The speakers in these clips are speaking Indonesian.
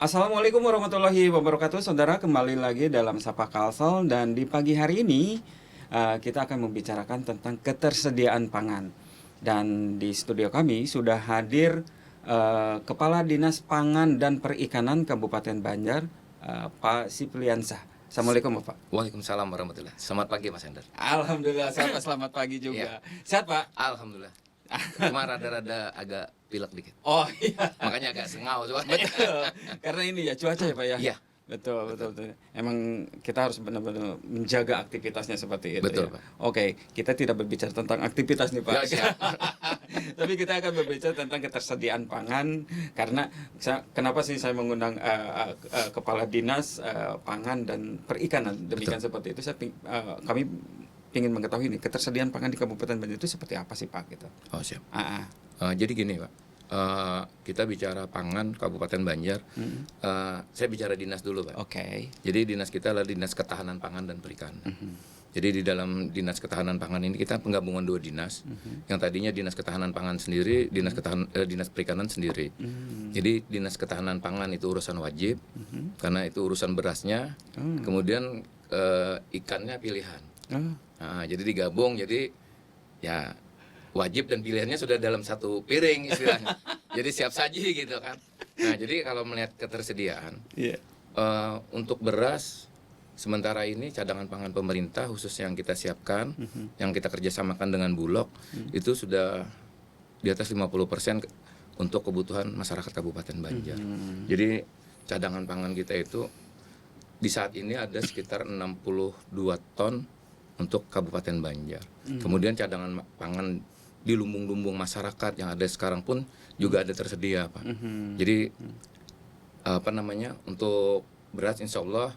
Assalamualaikum warahmatullahi wabarakatuh, saudara. Kembali lagi dalam Sapa Kalsel, dan di pagi hari ini kita akan membicarakan tentang ketersediaan pangan. Dan di studio kami sudah hadir Kepala Dinas Pangan dan Perikanan Kabupaten Banjar, Pak Sipliansah. Assalamualaikum Bapak. Waalaikumsalam warahmatullahi. Selamat pagi Mas Ender. Alhamdulillah, selamat pagi juga. Sehat Pak? Alhamdulillah. Cuma rada-rada agak pilek dikit. Oh iya. Makanya agak sengau coba. Betul. Karena ini ya cuaca ya Pak ya. Iya. Betul. Emang kita harus benar-benar menjaga aktivitasnya seperti itu. Betul, ya. Pak. Oke, kita tidak berbicara tentang aktivitas nih Pak. Ya, siap. Tapi kita akan berbicara tentang ketersediaan pangan, karena kenapa sih saya mengundang Kepala Dinas Pangan dan Perikanan demikian. Betul. Seperti itu. Kami ingin mengetahui nih, ketersediaan pangan di Kabupaten Banjar itu seperti apa sih Pak gitu. Oh siap. Jadi gini Pak, kita bicara pangan Kabupaten Banjar. Saya bicara dinas dulu Pak. Oke. Jadi dinas kita adalah Dinas Ketahanan Pangan dan Perikanan. Jadi di dalam Dinas Ketahanan Pangan ini kita penggabungan dua dinas. Yang tadinya Dinas Ketahanan Pangan sendiri, Dinas Perikanan sendiri. Jadi Dinas Ketahanan Pangan itu urusan wajib, karena itu urusan berasnya. Kemudian ikannya pilihan. Jadi digabung, jadi ya wajib dan pilihannya sudah dalam satu piring istilahnya. Jadi siap saji gitu kan. Nah jadi kalau melihat ketersediaan, untuk beras sementara ini cadangan pangan pemerintah khusus yang kita siapkan, yang kita kerjasamakan dengan Bulog, itu sudah di atas 50% untuk kebutuhan masyarakat Kabupaten Banjar. Jadi cadangan pangan kita itu di saat ini ada sekitar 62 ton untuk Kabupaten Banjar. Kemudian cadangan pangan di lumbung-lumbung masyarakat yang ada sekarang pun juga ada tersedia Pak. Jadi untuk beras insya Allah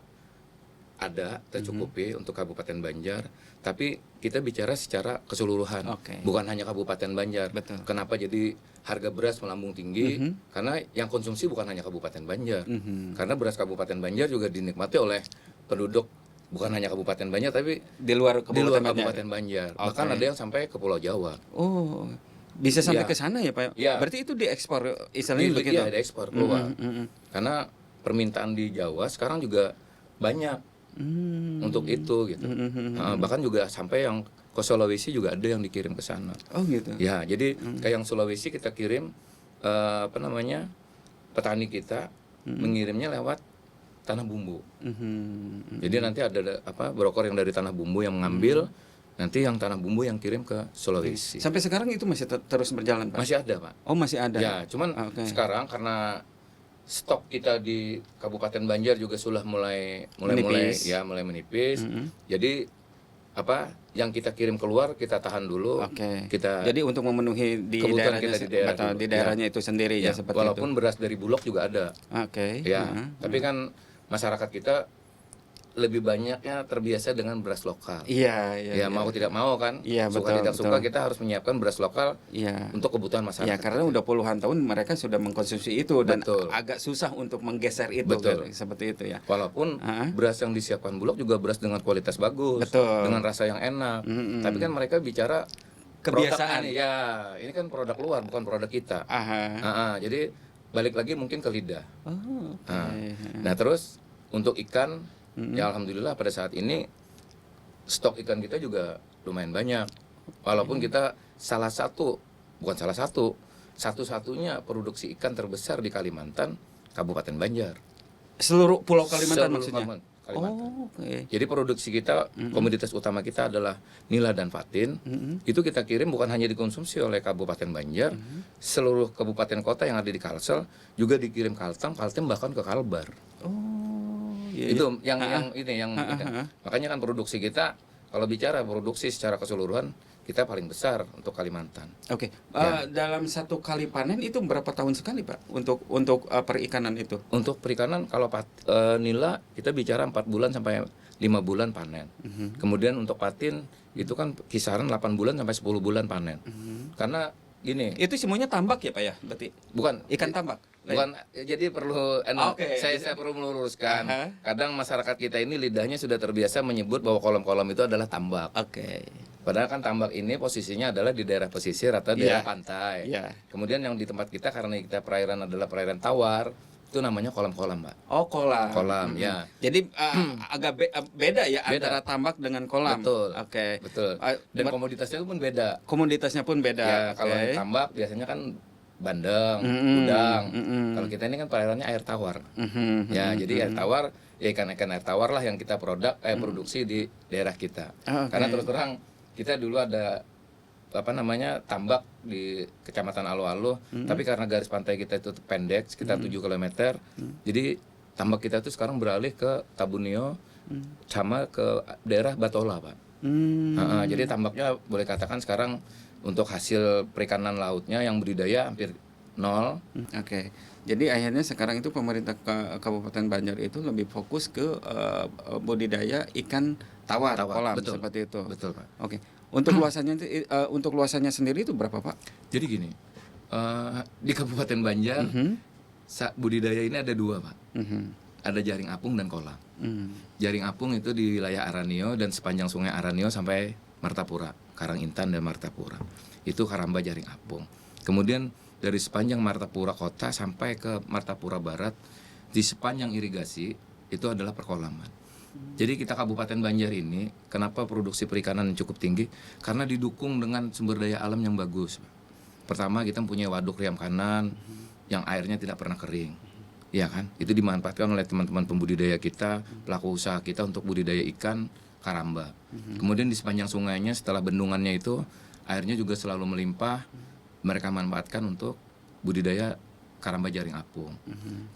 ada tercukupi untuk Kabupaten Banjar. Tapi kita bicara secara keseluruhan, bukan hanya Kabupaten Banjar. Betul. Kenapa jadi harga beras melambung tinggi? Karena yang konsumsi bukan hanya Kabupaten Banjar. Karena beras Kabupaten Banjar juga dinikmati oleh penduduk bukan hanya Kabupaten Banjar, tapi di luar Kabupaten Banjar. Bahkan ada yang sampai ke Pulau Jawa. Oh, bisa sampai ke sana ya Pak? Ya. Berarti itu diekspor istilahnya begitu? Iya, diekspor keluar. Karena permintaan di Jawa sekarang juga banyak untuk itu gitu. Bahkan juga sampai yang ke Sulawesi juga ada yang dikirim ke sana. Oh gitu. Ya, jadi kayak yang Sulawesi kita kirim petani kita mengirimnya lewat tanah bumbu. Jadi nanti ada broker yang dari tanah bumbu yang mengambil, nanti yang tanah bumbu yang kirim ke Sulawesi. Sampai sekarang itu masih terus berjalan Pak? Masih ada Pak. Oh masih ada. Ya, cuman sekarang karena stok kita di Kabupaten Banjar juga sudah mulai menipis. Jadi yang kita kirim keluar kita tahan dulu. Jadi untuk memenuhi di daerahnya itu sendiri ya seperti walaupun itu. beras dari Bulog juga ada. Tapi kan masyarakat kita lebih banyaknya terbiasa dengan beras lokal. Iya. Mau tidak mau kan. Suka tidak suka kita harus menyiapkan beras lokal untuk kebutuhan masyarakat. Iya, karena udah puluhan tahun mereka sudah mengkonsumsi itu. Dan agak susah untuk menggeser itu. Kan, seperti itu ya. Walaupun beras yang disiapkan Bulog juga beras dengan kualitas bagus, dengan rasa yang enak. Tapi kan mereka bicara kebiasaan. Ini kan produk luar bukan produk kita. Jadi balik lagi mungkin ke lidah. Nah terus untuk ikan, ya alhamdulillah pada saat ini stok ikan kita juga lumayan banyak. Walaupun kita satu-satunya produksi ikan terbesar di Kalimantan, Kabupaten Banjar. Seluruh pulau Kalimantan maksudnya? Kalimantan. Jadi produksi kita, komoditas utama kita adalah nila dan patin. Itu kita kirim bukan hanya dikonsumsi oleh Kabupaten Banjar, seluruh kabupaten kota yang ada di Kalsel juga dikirim Kalteng bahkan ke Kalbar. Itu yang makanya kan produksi kita, kalau bicara produksi secara keseluruhan kita paling besar untuk Kalimantan. Dalam satu kali panen itu berapa tahun sekali Pak untuk perikanan itu? Untuk perikanan kalau nila kita bicara 4 bulan sampai 5 bulan panen. Kemudian untuk patin itu kan kisaran 8 bulan sampai 10 bulan panen. Karena gini. Itu semuanya tambak ya Pak ya? Berarti bukan ikan tambak. Bukan, jadi perlu saya perlu meluruskan. Kadang masyarakat kita ini lidahnya sudah terbiasa menyebut bahwa kolom-kolom itu adalah tambak. Padahal kan tambak ini posisinya adalah di daerah pesisir atau daerah pantai. Kemudian yang di tempat kita karena kita perairan adalah perairan tawar, Itu namanya kolam-kolam, Pak. Oh, kolam. Kolam, ya. Jadi agak beda ya Beda. antara tambak dengan kolam. Betul. Oke. Betul. Dan komoditasnya pun beda. Komoditasnya pun beda. Ya, Oke. kalau di tambak biasanya kan bandeng, udang. Kalau kita ini kan perairannya air tawar. Ya, jadi air tawar, ya ikan-ikan air tawar lah yang kita produksi di daerah kita. Oke. Karena terus terang kita dulu ada tambak di Kecamatan Alo-Alo, tapi karena garis pantai kita itu pendek sekitar 7 km. Jadi tambak kita itu sekarang beralih ke Tabunio sama ke daerah Batola, Pak. Jadi tambaknya boleh katakan sekarang untuk hasil perikanan lautnya yang budidaya hampir nol. Oke. Jadi akhirnya sekarang itu pemerintah Kabupaten Banjar itu lebih fokus ke budidaya ikan tawar, kolam, betul. seperti itu. Betul, Pak. Oke. Untuk luasannya sendiri itu berapa, Pak? Jadi gini, di Kabupaten Banjar budidaya ini ada 2, Pak. Ada jaring apung dan kolam. Jaring apung itu di wilayah Aranio dan sepanjang sungai Aranio sampai Martapura, Karangintan dan Martapura. Itu karamba jaring apung. Kemudian dari sepanjang Martapura kota sampai ke Martapura Barat, di sepanjang irigasi itu adalah perkolaman. Jadi kita Kabupaten Banjar ini, kenapa produksi perikanan cukup tinggi? Karena didukung dengan sumber daya alam yang bagus. Pertama, kita punya waduk Riam Kanan yang airnya tidak pernah kering. Ya kan? Itu dimanfaatkan oleh teman-teman pembudidaya kita, pelaku usaha kita untuk budidaya ikan karamba. Kemudian di sepanjang sungainya setelah bendungannya itu airnya juga selalu melimpah. Mereka manfaatkan untuk budidaya karamba jaring apung.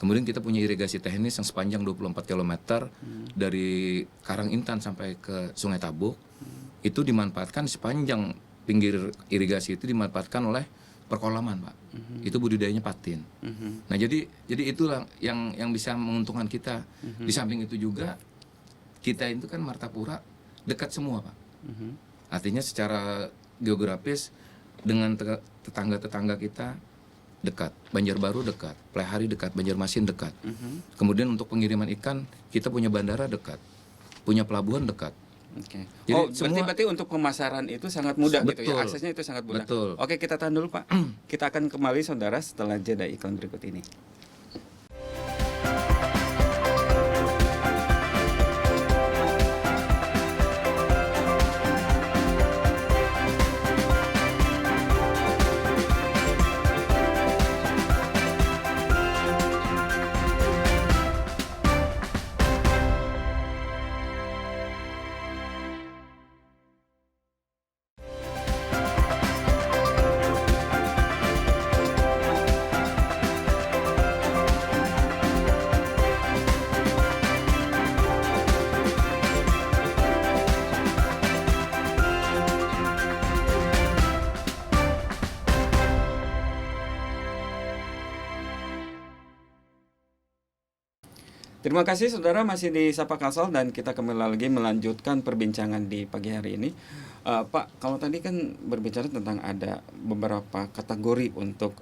Kemudian kita punya irigasi teknis yang sepanjang 24 km dari Karangintan sampai ke Sungai Tabuk. Itu dimanfaatkan sepanjang pinggir irigasi itu dimanfaatkan oleh perkolaman, Pak. Itu budidayanya patin. Nah, jadi itulah yang bisa menguntungkan kita. Di samping itu juga kita itu kan Martapura dekat semua, Pak. Artinya secara geografis dengan tetangga-tetangga kita dekat, Banjarbaru dekat, Plehari dekat, Banjarmasin dekat. Kemudian untuk pengiriman ikan kita punya bandara dekat, punya pelabuhan dekat. Oke. Jadi berarti untuk pemasaran itu sangat mudah gitu ya, Betul. aksesnya itu sangat mudah. Betul. Oke, kita tahan dulu, Pak. Kita akan kembali saudara setelah jeda iklan berikut ini. Terima kasih saudara, masih di Sapa Kalsel dan kita kembali lagi melanjutkan perbincangan di pagi hari ini. Pak, kalau tadi kan berbicara tentang ada beberapa kategori untuk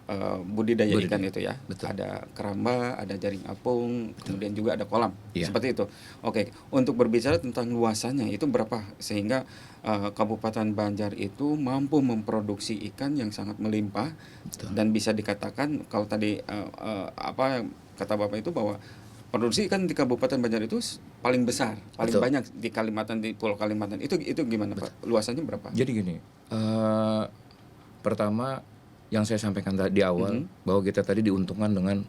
budidaya ikan itu ya. Betul. Ada keramba, ada jaring apung, kemudian juga ada kolam. Iya. Seperti itu. Oke, untuk berbicara tentang luasannya itu berapa sehingga Kabupaten Banjar itu mampu memproduksi ikan yang sangat melimpah. Betul. Dan bisa dikatakan kalau tadi apa kata Bapak itu bahwa produksi ikan di Kabupaten Banjar itu paling besar, paling Betul. banyak di Kalimantan, di Pulau Kalimantan. Itu gimana, Pak? Luasannya berapa? Jadi gini, pertama yang saya sampaikan tadi di awal bahwa kita tadi diuntungkan dengan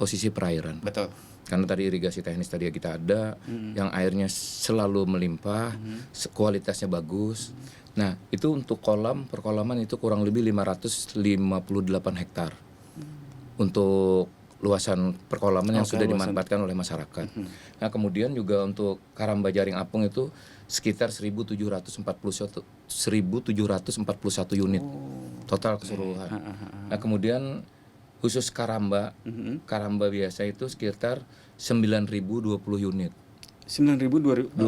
posisi perairan. Betul. Karena tadi irigasi teknis tadi kita ada, yang airnya selalu melimpah, kualitasnya bagus. Nah, itu untuk perkolaman itu kurang lebih 558 hektar. Untuk luasan perkolaman yang sudah dimanfaatkan oleh masyarakat. Nah, kemudian juga untuk karamba jaring apung itu sekitar 1.741 unit total keseluruhan. Nah, kemudian khusus karamba biasa itu sekitar 9.020 unit. 9.220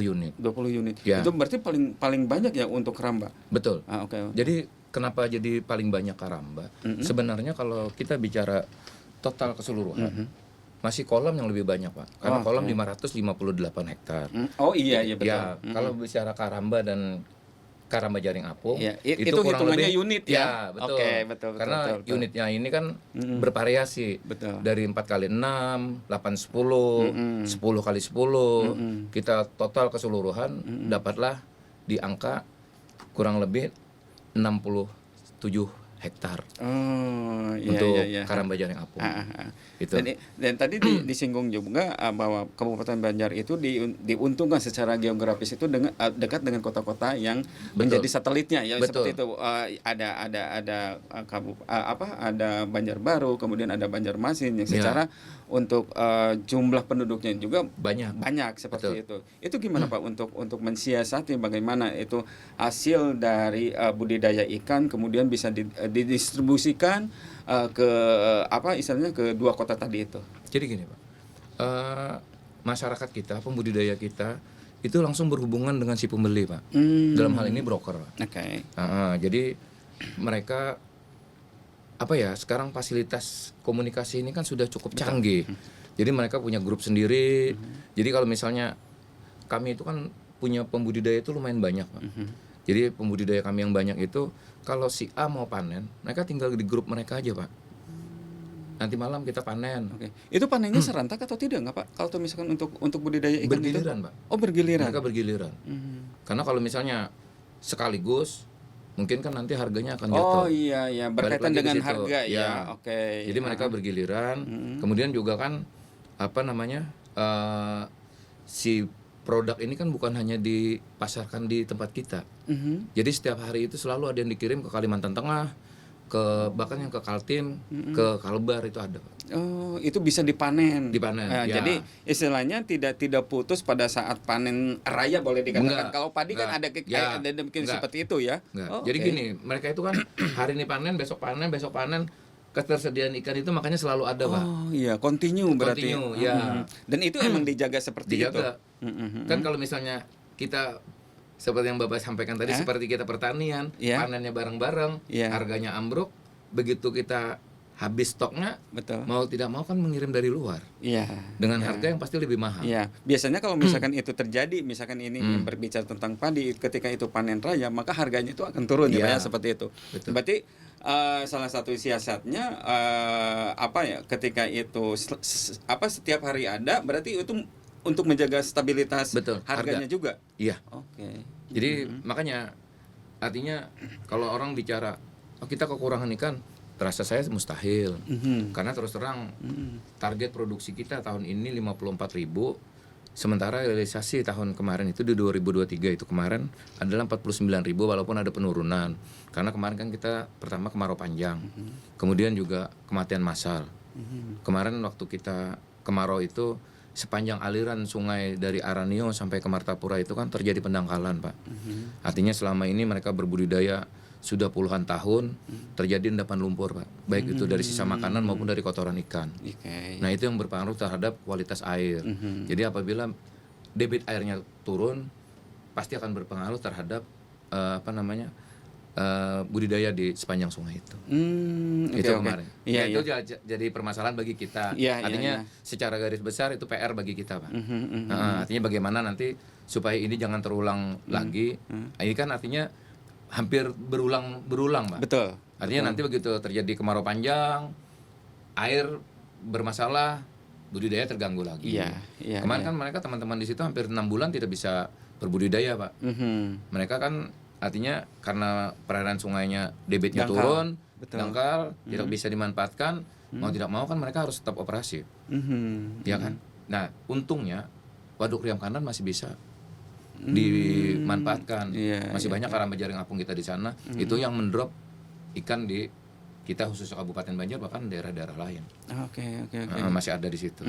unit. 20 unit. Ya. Itu berarti paling banyak ya untuk keramba. Betul. Oke. Jadi kenapa jadi paling banyak karamba? Sebenarnya kalau kita bicara total keseluruhan, masih kolam yang lebih banyak, Pak. Karena kolam 558 hektar. Oh iya betul. Ya, kalau bicara karamba dan Karamba Jaring Apung Ya, itu itu kurang hitungannya lebih unit ya? betul. Oke, betul, Karena betul, betul. unitnya ini kan bervariasi. Betul. Dari 4 kali 6, 8 10, 10 kali 10. Kita total keseluruhan dapatlah di angka kurang lebih 67 hektar Oh, iya, untuk iya, iya. Karamba Jaring Apung. Gitu. Dan tadi disinggung juga bahwa Kabupaten Banjar itu diuntungkan secara geografis itu dengan dekat dengan kota-kota yang menjadi satelitnya ya. Betul. Seperti itu ada Banjarbaru, kemudian ada Banjarmasin yang secara untuk jumlah penduduknya juga banyak seperti itu. Itu gimana Pak untuk mensiasati bagaimana itu hasil dari budidaya ikan kemudian bisa didistribusikan ke istilahnya ke dua kota tadi itu. Jadi gini Pak, masyarakat kita, pembudidaya kita itu langsung berhubungan dengan si pembeli Pak. Dalam hal ini broker Pak. Oke. Jadi mereka sekarang fasilitas komunikasi ini kan sudah cukup canggih. Jadi mereka punya grup sendiri. Jadi kalau misalnya kami itu kan punya pembudidaya itu lumayan banyak Pak. Jadi pembudidaya kami yang banyak itu kalau si A mau panen, mereka tinggal di grup mereka aja Pak. Nanti malam kita panen. Oke. Itu panennya serentak atau tidak nggak Pak? Kalau tuh misalkan untuk budidaya ikan bergiliran itu? Pak. Oh, bergiliran. Mereka bergiliran. Karena kalau misalnya sekaligus, mungkin kan nanti harganya akan jatuh. Oh iya, Balik berkaitan lagi dengan ke situ. harga ya. Oke. Jadi mereka bergiliran. Kemudian juga kan si produk ini kan bukan hanya dipasarkan di tempat kita. Jadi setiap hari itu selalu ada yang dikirim ke Kalimantan Tengah, bahkan yang ke Kaltim, ke Kalbar itu ada. Oh, itu bisa dipanen. Dipanen. Ya. Jadi istilahnya tidak putus pada saat panen raya boleh dikatakan. Enggak, Kalau padi kan ada mungkin seperti itu ya. Oh, jadi gini, mereka itu kan hari ini panen, besok panen. Ketersediaan ikan itu makanya selalu ada Pak. Oh iya, continue berarti. Ya. Dan itu emang dijaga seperti itu. Kan kalau misalnya kita seperti yang Bapak sampaikan tadi, seperti kita pertanian, panennya bareng-bareng, harganya ambruk, begitu kita habis stoknya, mau tidak mau kan mengirim dari luar. Dengan harga yang pasti lebih mahal. Biasanya kalau misalkan itu terjadi, misalkan ini berbicara tentang padi, ketika itu panen raya, maka harganya itu akan turun ya, seperti itu. Betul. Berarti salah satu siasatnya ketika itu setiap hari ada, berarti itu untuk menjaga stabilitas harganya juga. Iya. Oke. Jadi makanya artinya kalau orang bicara kita kekurangan ikan, terasa saya mustahil. Karena terus terang target produksi kita tahun ini 54.000, sementara realisasi tahun kemarin itu di 2023 itu kemarin adalah 49.000 walaupun ada penurunan. Karena kemarin kan kita pertama kemarau panjang. Kemudian juga kematian massal. Kemarin waktu kita kemarau itu sepanjang aliran sungai dari Aranio sampai ke Martapura itu kan terjadi pendangkalan Pak. Artinya selama ini mereka berbudidaya sudah puluhan tahun terjadi endapan lumpur Pak, baik itu dari sisa makanan maupun dari kotoran ikan. Nah itu yang berpengaruh terhadap kualitas air. Jadi apabila debit airnya turun, pasti akan berpengaruh terhadap budidaya di sepanjang sungai itu. Itu kemarin. Itu jadi permasalahan bagi kita. Artinya secara garis besar itu PR bagi kita Pak. Artinya bagaimana nanti supaya ini jangan terulang lagi. Ini kan artinya hampir berulang Pak. Betul. Artinya nanti begitu terjadi kemarau panjang, air bermasalah, budidaya terganggu lagi. Kemarin kan mereka teman-teman di situ hampir 6 bulan tidak bisa berbudidaya Pak. Mereka kan artinya karena perairan sungainya debitnya turun, dangkal, tidak bisa dimanfaatkan, mau tidak mau kan mereka harus tetap operasi. Ya kan? Nah untungnya waduk Riam Kanan masih bisa dimanfaatkan. Masih banyak Karamba Jaring Apung kita di sana. Itu yang mendrop ikan di kita khusus Kabupaten Banjar bahkan daerah-daerah lain. Oke. Masih ada di situ.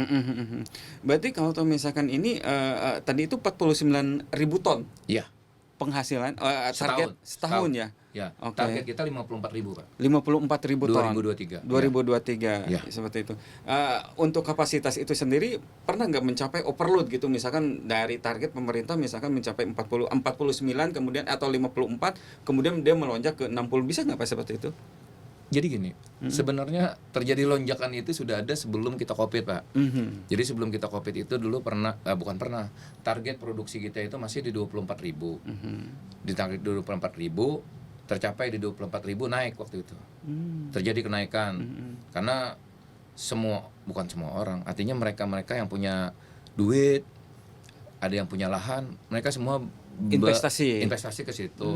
Berarti kalau misalkan ini tadi itu 49.000 ton. Iya. Penghasilan target setahun ya. Ya. Target kita 54.000 Pak. 54.000 ton. 2023. Seperti itu. Untuk kapasitas itu sendiri pernah nggak mencapai overload gitu, misalkan dari target pemerintah misalkan mencapai 49 kemudian atau 54 kemudian dia melonjak ke 60, bisa nggak Pak seperti itu? Jadi gini, sebenarnya terjadi lonjakan itu sudah ada sebelum kita Covid Pak. Jadi sebelum kita Covid itu dulu target produksi kita itu masih di 24.000. ditarget 24.000, tercapai di 24.000, naik waktu itu. Terjadi kenaikan. Karena bukan semua orang, artinya mereka yang punya duit, ada yang punya lahan, mereka semua investasi ke situ.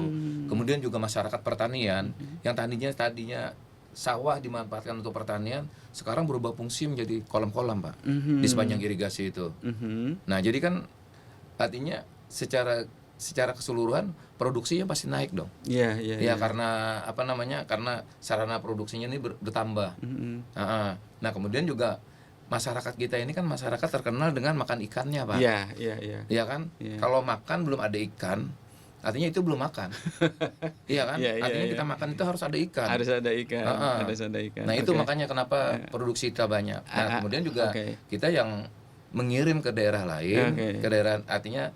Kemudian juga masyarakat pertanian yang tadinya sawah dimanfaatkan untuk pertanian, sekarang berubah fungsi menjadi kolam-kolam, Pak, di sepanjang irigasi itu. Nah, jadi kan artinya secara keseluruhan produksinya pasti naik dong. Iya. Karena karena sarana produksinya ini bertambah. Nah, kemudian juga masyarakat kita ini kan masyarakat terkenal dengan makan ikannya, Pak. Iya. Iya kan? Iya. Kalau makan belum ada ikan, artinya itu belum makan. Iya kan? Artinya kita makan itu harus ada ikan. Harus ada ikan. Nah, itu makanya kenapa produksi kita banyak. Nah, kemudian juga kita yang mengirim ke daerah lain, ke daerah artinya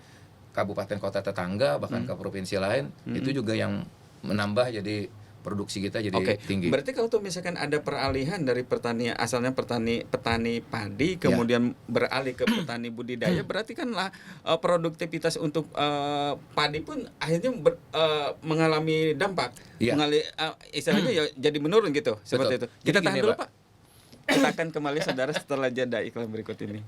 kabupaten kota tetangga, bahkan ke provinsi lain, itu juga yang menambah, jadi produksi kita jadi tinggi. Berarti kalau tuh misalkan ada peralihan dari petani, asalnya petani padi, kemudian beralih ke petani budidaya, berarti kan produktivitas untuk padi pun akhirnya mengalami dampak, istilahnya ya jadi menurun gitu. Seperti itu. Kita tahan dulu, Pak. Kita akan kembali saudara setelah jeda iklan berikut ini.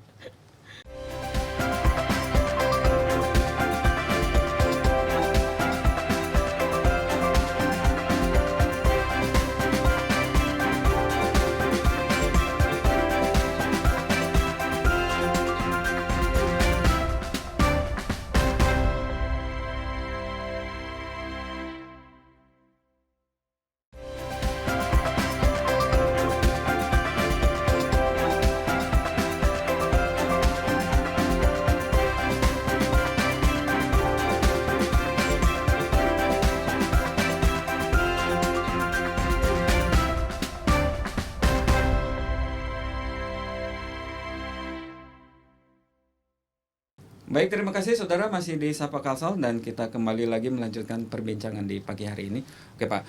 Baik, terima kasih saudara, masih di Sapa Kalsel dan kita kembali lagi melanjutkan perbincangan di pagi hari ini. Oke, Pak,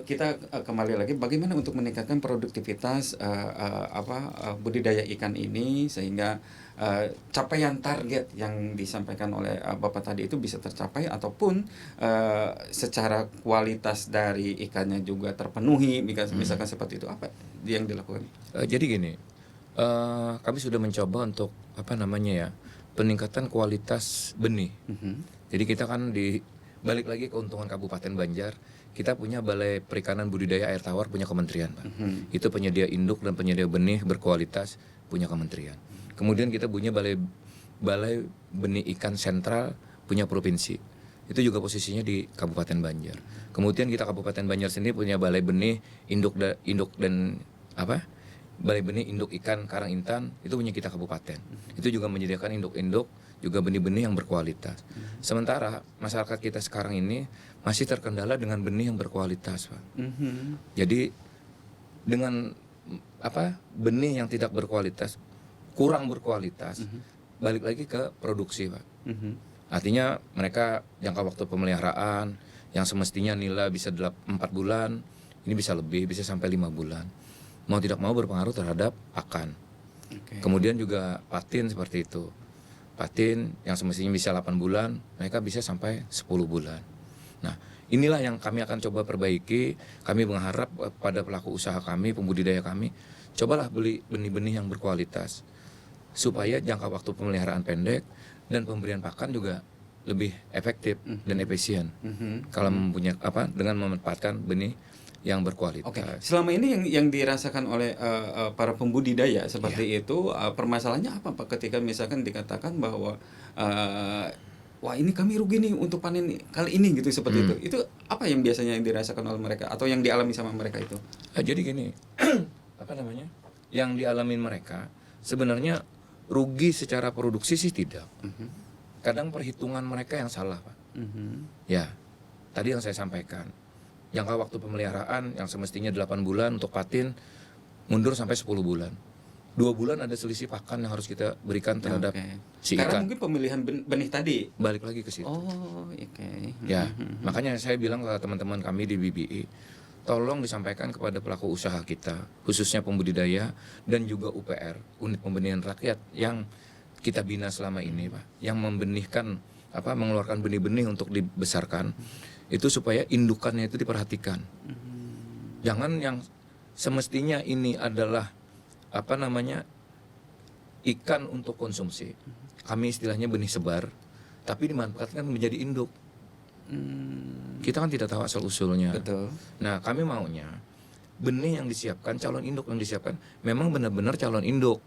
kita kembali lagi bagaimana untuk meningkatkan produktivitas budidaya ikan ini sehingga capaian target yang disampaikan oleh Bapak tadi itu bisa tercapai, ataupun secara kualitas dari ikannya juga terpenuhi, misalkan seperti itu. Apa yang dilakukan? Jadi gini, kami sudah mencoba untuk peningkatan kualitas benih. Jadi kita kan balik lagi keuntungan Kabupaten Banjar, kita punya Balai Perikanan Budidaya Air Tawar punya kementerian, Pak. Itu penyedia induk dan penyedia benih berkualitas punya kementerian. Kemudian kita punya Balai Benih Ikan Sentral punya provinsi. Itu juga posisinya di Kabupaten Banjar. Kemudian kita Kabupaten Banjar sendiri punya Balai Benih Balai Benih Induk Ikan Karangintan, itu punya kita kabupaten. Itu juga menyediakan induk-induk, juga benih-benih yang berkualitas. Sementara masyarakat kita sekarang ini masih terkendala dengan benih yang berkualitas, Pak. Jadi dengan benih yang tidak berkualitas, kurang berkualitas, balik lagi ke produksi, Pak. Artinya mereka jangka waktu pemeliharaan yang semestinya nila bisa 4 bulan, ini bisa lebih, bisa sampai 5 bulan. Mau tidak mau berpengaruh terhadap pakan. Kemudian juga patin seperti itu. Patin yang semestinya bisa 8 bulan, mereka bisa sampai 10 bulan. Nah, inilah yang kami akan coba perbaiki. Kami mengharap pada pelaku usaha kami, pembudidaya kami, cobalah beli benih-benih yang berkualitas, supaya jangka waktu pemeliharaan pendek dan pemberian pakan juga lebih efektif dan efisien. Kalau dengan memanfaatkan benih yang berkualitas. Selama ini yang dirasakan oleh para pembudidaya seperti itu, permasalahannya apa, Pak? Ketika misalkan dikatakan bahwa wah ini kami rugi nih untuk panen kali ini gitu, seperti itu. Itu apa yang biasanya yang dirasakan oleh mereka atau yang dialami sama mereka itu? Jadi gini, yang dialami mereka sebenarnya rugi secara produksi sih tidak. Kadang perhitungan mereka yang salah, Pak. Ya, tadi yang saya sampaikan. Jangka waktu pemeliharaan yang semestinya 8 bulan untuk patin mundur sampai 10 bulan. 2 bulan ada selisih pakan yang harus kita berikan terhadap si ikan. Karena mungkin pemilihan benih tadi. Balik lagi ke situ. Ya, makanya saya bilang ke teman-teman kami di BBI, tolong disampaikan kepada pelaku usaha kita, khususnya pembudidaya dan juga UPR, Unit Pembenihan Rakyat yang kita bina selama ini, Pak, yang membenihkan mengeluarkan benih-benih untuk dibesarkan, itu supaya indukannya itu diperhatikan. Jangan yang semestinya ini adalah ikan untuk konsumsi. Kami istilahnya benih sebar, tapi dimanfaatkan menjadi induk. Kita kan tidak tahu asal usulnya. Betul. Nah, kami maunya benih yang disiapkan, calon induk yang disiapkan memang benar-benar calon induk,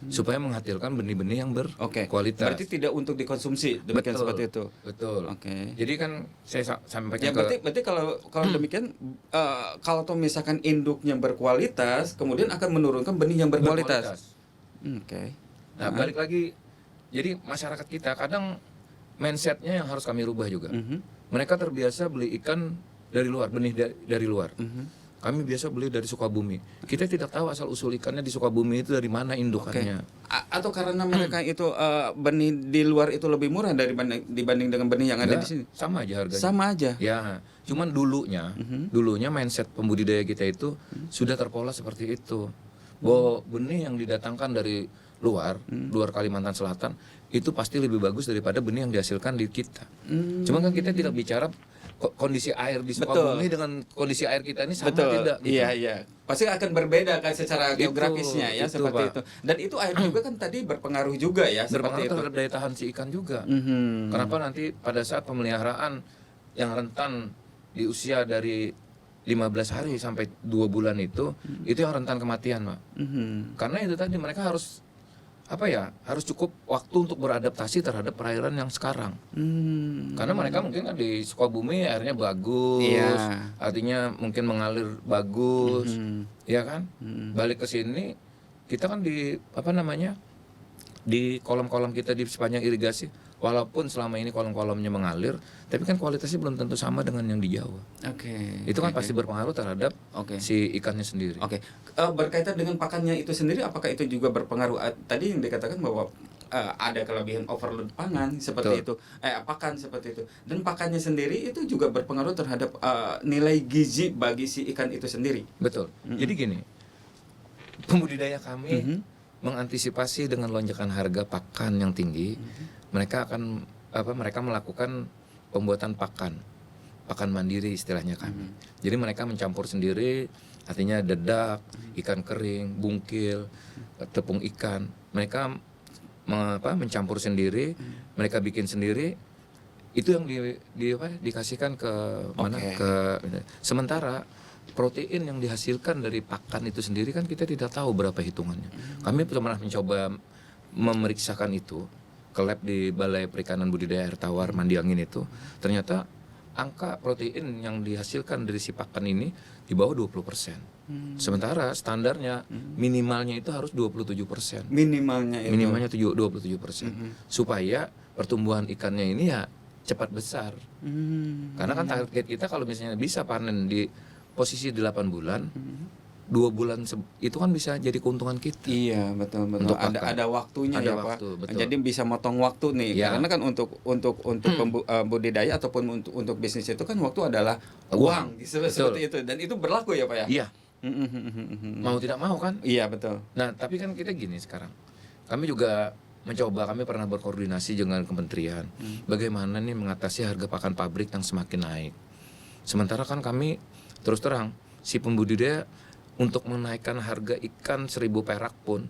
supaya menghasilkan benih-benih yang Oke. berkualitas. Berarti tidak untuk dikonsumsi, demikian Betul. seperti itu. Betul. Oke. Jadi kan saya sampaikan Ya berarti kalau demikian kalau misalkan induknya berkualitas, kemudian akan menurunkan benih yang berkualitas. Oke. Nah, balik lagi, jadi masyarakat kita kadang mindsetnya yang harus kami rubah juga. Mereka terbiasa beli ikan dari luar, benih dari luar. Kami biasa beli dari Sukabumi. Kita tidak tahu asal usul ikannya di Sukabumi itu dari mana indukannya. Atau karena mereka itu benih di luar itu lebih murah dibanding dengan benih yang ada di sini. Sama aja harganya. Sama aja. Ya, cuman dulunya mindset pembudidaya kita itu sudah terpola seperti itu. Bahwa benih yang didatangkan dari luar Kalimantan Selatan itu pasti lebih bagus daripada benih yang dihasilkan di kita. Cuman kan kita tidak bicara kondisi air di Sukabumi dengan kondisi air kita ini sama tidak gitu. Iya. Pasti akan berbeda kan secara geografisnya ya, itu, seperti Pak. itu. Dan itu air juga kan tadi berpengaruh juga ya, seperti Berpengaruh itu. terhadap daya tahan si ikan juga. Kenapa nanti pada saat pemeliharaan yang rentan di usia dari 15 hari sampai 2 bulan itu yang rentan kematian, Pak. Karena itu tadi mereka harus harus cukup waktu untuk beradaptasi terhadap perairan yang sekarang. Karena mereka mungkin kan di Sukabumi airnya bagus, Iya. artinya mungkin mengalir bagus, ya kan? Balik ke sini kita kan di di kolam-kolam kita di sepanjang irigasi, walaupun selama ini kolam-kolamnya mengalir, tapi kan kualitasnya belum tentu sama dengan yang di Jawa. Oke. Itu kan pasti berpengaruh terhadap si ikannya sendiri. Oke. Berkaitan dengan pakannya itu sendiri, apakah itu juga berpengaruh? Tadi yang dikatakan bahwa ada kelebihan overload pangan seperti itu, pakan seperti itu, dan pakannya sendiri itu juga berpengaruh terhadap nilai gizi bagi si ikan itu sendiri. Betul. Jadi gini, pembudidaya kami mengantisipasi dengan lonjakan harga pakan yang tinggi, mereka akan mereka melakukan pembuatan pakan mandiri istilahnya kami. Jadi mereka mencampur sendiri, artinya dedak, ikan kering, bungkil, tepung ikan. Mereka mencampur sendiri, mereka bikin sendiri. Itu yang dikasihkan ke mana? Ke sementara protein yang dihasilkan dari pakan itu sendiri kan kita tidak tahu berapa hitungannya. Kami pernah mencoba memeriksakan itu ke lab di Balai Perikanan Budidaya Air Tawar Mandiangin itu. Ternyata angka protein yang dihasilkan dari si pakan ini di bawah 20%. Sementara standarnya minimalnya itu harus 27%. Minimalnya 27%. Supaya pertumbuhan ikannya ini ya cepat besar. Karena kan target kita kalau misalnya bisa panen di posisi 8 bulan, 2 bulan itu kan bisa jadi keuntungan kita. Iya, betul. Ada waktunya ada ya, waktu, Pak. betul. Jadi bisa motong waktu nih. Ya. Karena kan untuk budidaya ataupun untuk bisnis itu kan waktu adalah uang. Seperti itu. Dan itu berlaku ya, Pak ya? Iya. Mau tidak mau kan? Iya, betul. Nah, tapi kan kita gini sekarang. Kami juga kami pernah berkoordinasi dengan kementerian. Bagaimana nih mengatasi harga pakan pabrik yang semakin naik. Sementara kan kami terus terang, si pembudidaya untuk menaikkan harga ikan 1.000 perak pun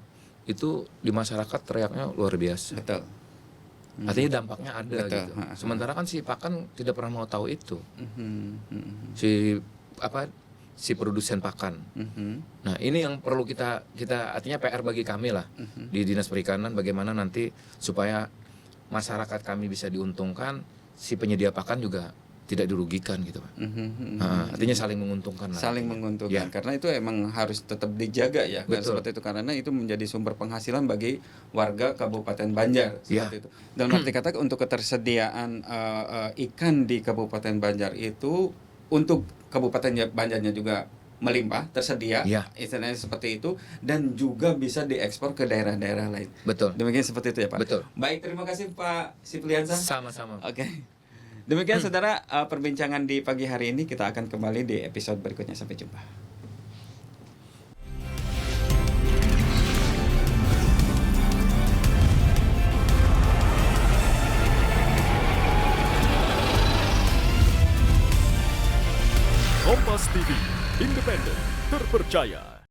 itu di masyarakat teriaknya luar biasa. Betul. Artinya dampaknya ada Betul. gitu. Sementara kan si pakan tidak pernah mau tahu itu. Si produsen pakan. Nah, ini yang perlu kita artinya PR bagi kami lah di Dinas Perikanan, bagaimana nanti supaya masyarakat kami bisa diuntungkan, si penyedia pakan juga tidak dirugikan gitu, Pak. Artinya saling menguntungkan lah. Saling menguntungkan. Karena itu emang harus tetap dijaga ya. Betul. Seperti itu, karena itu menjadi sumber penghasilan bagi warga Kabupaten Banjar seperti itu. Dalam arti kata untuk ketersediaan ikan di Kabupaten Banjar itu untuk Kabupaten Banjarnya juga melimpah, tersedia, istilahnya seperti itu, dan juga bisa diekspor ke daerah-daerah lain. Betul. Demikian seperti itu ya, Pak. Betul. Baik, terima kasih Pak Sipliansa. Sama-sama. Oke. Demikian saudara, perbincangan di pagi hari ini. Kita akan kembali di episode berikutnya. Sampai jumpa. Kompas TV, independen, terpercaya.